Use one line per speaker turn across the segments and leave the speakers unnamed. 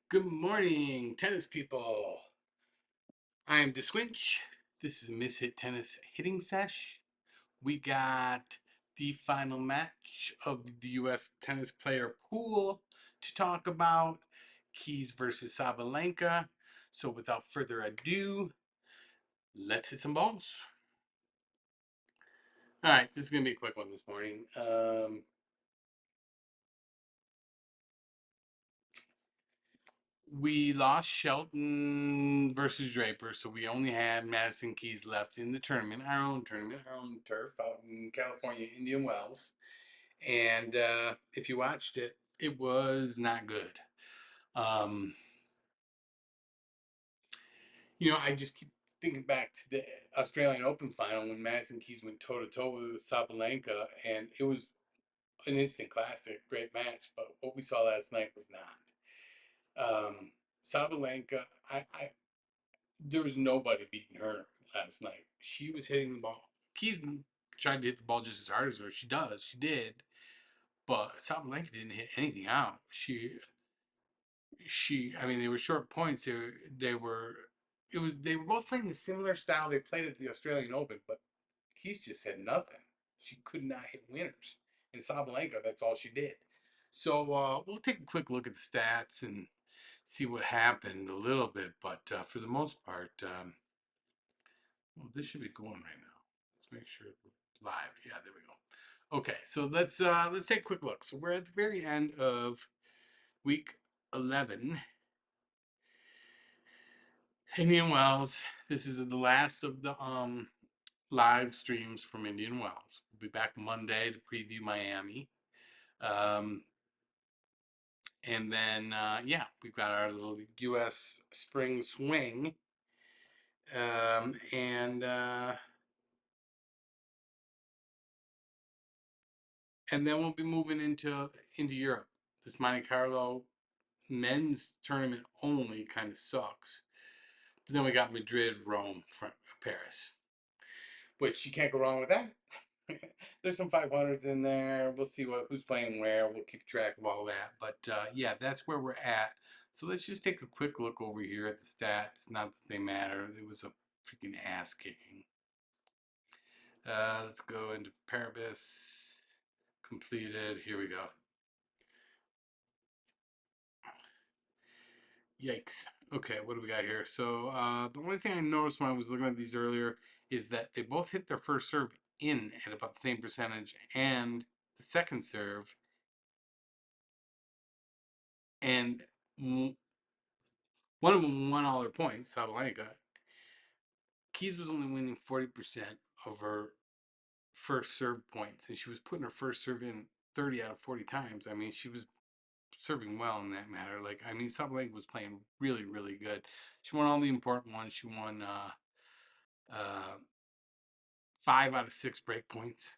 Good morning, tennis people. I am DeSwinch. This is Miss Hit Tennis Hitting Sesh. We got the final match of the U.S. tennis player pool to talk about. Keys versus Sabalenka. So without further ado, let's hit some balls. All right, this is going to be a quick one this morning. We lost Shelton versus Draper, so we only had Madison Keys left in the tournament, our own turf out in California, Indian Wells. And if you watched it, it was not good. Um, I just keep thinking back to the Australian Open final when Madison Keys went toe to toe with Sabalenka, and it was an instant classic, great match. But what we saw last night was not. Sabalenka, I there was nobody beating her last night. She was hitting the ball. Keegan tried to hit the ball just as hard as her. She did, but Sabalenka didn't hit anything out. I mean, they were short points. They were both playing the similar style they played at the Australian Open, but Keys just had nothing. She could not hit winners. And Sabalenka, that's all she did. So we'll take a quick look at the stats and see what happened a little bit. But for the most part, well, this should be going right now. Let's make sure it's live. Yeah, there we go. Okay, so let's take a quick look. So we're at the very end of week 11. Indian Wells. This is the last of the live streams from Indian Wells. We'll be back Monday to preview Miami. Um, and then yeah, we've got our little US spring swing. And then we'll be moving into Europe. This Monte Carlo men's tournament only kind of sucks. But then we got Madrid, Rome, Paris, which you can't go wrong with that. There's some 500s in there. We'll see who's playing where. We'll keep track of all that. But yeah, that's where we're at. So let's just take a quick look over here at the stats. Not that they matter. It was a freaking ass kicking. Let's go into Paribus. Completed. Here we go. Yikes. Okay, what do we got here? So the only thing I noticed when I was looking at these earlier is that they both hit their first serve in at about the same percentage, and the second serve, and one of them won all their points. Sabalenka. Keys was only winning 40% of her first serve points, and she was putting her first serve in 30 out of 40 times. I mean, she was serving well in that matter. Like, I mean, Sabalenka was playing really, really good. She won all the important ones. She won. Uh, 5 out of 6 break points.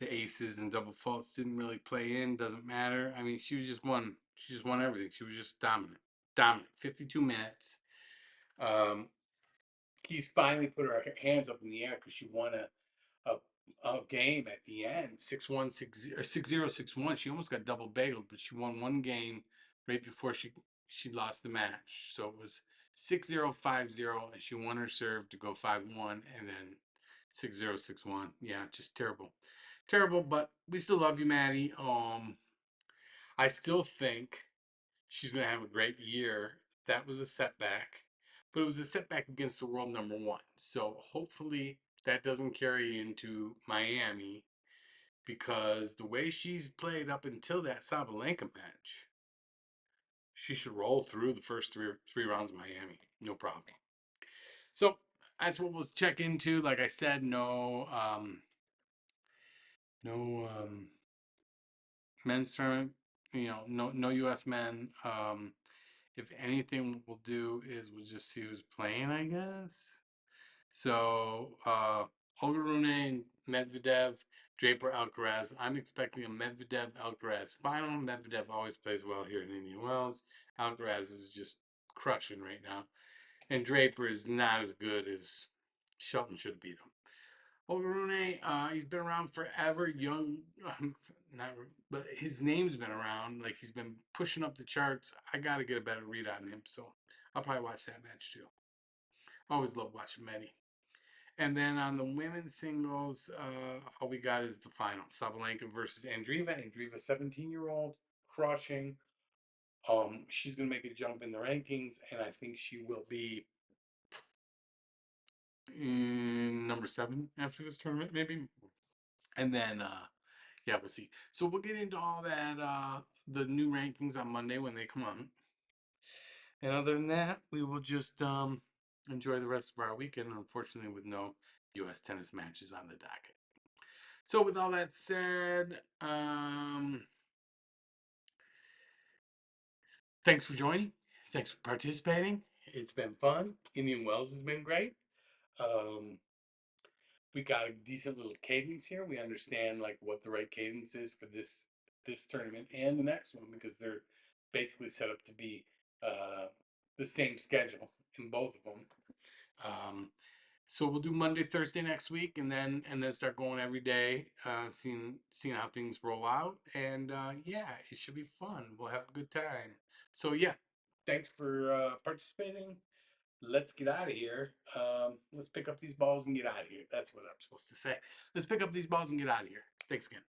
The aces and double faults didn't really play in. Doesn't matter. I mean, she was just won. She just won everything. She was just dominant. Dominant. 52 minutes. Um, Keys finally put her hands up in the air because she won a a game at the end. 6-1, 6-0, 6-1. She almost got double bageled, but she won one game right before she lost the match. So it was 6-0, 5-0, and she won her serve to go 5-1, and then 6-0, 6-1. Yeah, just terrible. Terrible, but we still love you, Maddie. I still think she's going to have a great year. That was a setback, but it was a setback against the world number one. So hopefully that doesn't carry into Miami because the way she's played up until that Sabalenka match, she should roll through the first three rounds of Miami, no problem. So that's what we'll check into. Like I said, no men's tournament. No U.S. men. If anything, what we'll do is we'll just see who's playing, I guess. So, Olga Rune and Medvedev, Draper Alcaraz. I'm expecting a Medvedev Alcaraz final. Medvedev always plays well here in Indian Wells. Alcaraz is just crushing right now. And Draper is not as good as Shelton should beat him. Oh, Rune, he's been around forever. Young, not, but his name's been around. Like he's been pushing up the charts. I got to get a better read on him, so I'll probably watch that match too. Always love watching Medi. And then on the women's singles, all we got is the final: Sabalenka versus Andreeva. Andreeva, 17-year-old, crushing. She's gonna make a jump in the rankings, and I think she will be in number 7 after this tournament, maybe. And then yeah, we'll see. So we'll get into all that, the new rankings on Monday when they come on. And other than that, we will just enjoy the rest of our weekend, unfortunately, with no U.S. tennis matches on the docket. So with all that said, thanks for joining. Thanks for participating. It's been fun. Indian Wells has been great. Um, we got a decent little cadence here. We understand like what the right cadence is for this tournament and the next one because they're basically set up to be uh, the same schedule in both of them. Um, so we'll do Monday, Thursday next week, and then start going every day, seeing how things roll out, and yeah, it should be fun. We'll have a good time. So yeah, thanks for participating. Let's get out of here. Let's pick up these balls and get out of here. That's what I'm supposed to say. Let's pick up these balls and get out of here. Thanks again.